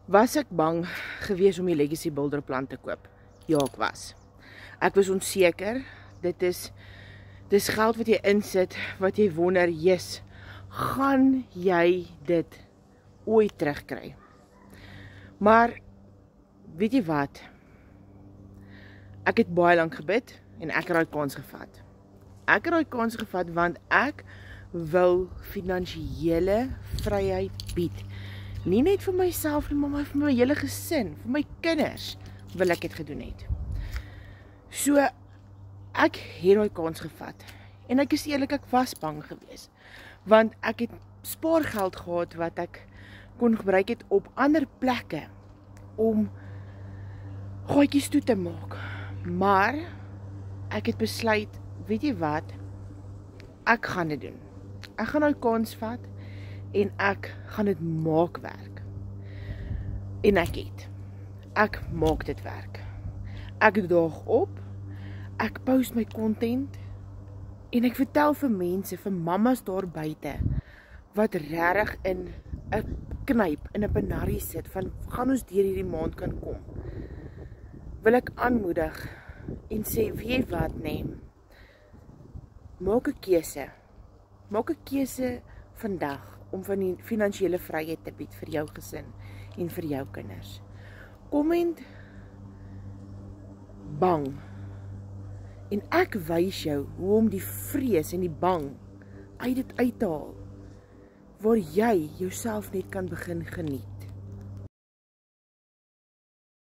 Was ek bang gewees om die Legacy Builder plan te koop? Ja, ek was. Ek was onseker. Dis geld wat jy insit, wat jy wonder, yes, gaan jy dit ooit terugkry? Maar, weet jy wat? Ek het baie lank gebid en ek het daai kans gevat. Ek het daai kans gevat want ek wil finansiële vryheid bied. Nie net vir myself nie, maar vir my hele gesin, vir my kinders wil ek dit gedoen het. So, ek het daai kans gevat. En ek is eerlik, ek was bang gewees. Want ek het spaargeld gehad wat ek kon gebruik het op ander plekke om gaatjies toe te maak. Maar ek het besluit, weet jy wat? Ek gaan dit doen. Ek gaan daai kans vat en ek gaan dit maak werk. En ek maak dit werk. Ek daag op, ek post my content en ek vertel vir mense, vir mammas daar buite wat regtig in 'n knyp, in 'n penarie sit van gaan ons deur hierdie maand kan kom. Wil ek aanmoedig en sê, weet jy wat, nee, maak 'n keuse. Maak 'n keuse vandag om van die finansiële vryheid te bied vir jou gesin en vir jou kinders. Komment bang. En ek wys jou hoe om die vrees en die bang uit dit uit te haal, waar jy jouself net kan begin geniet.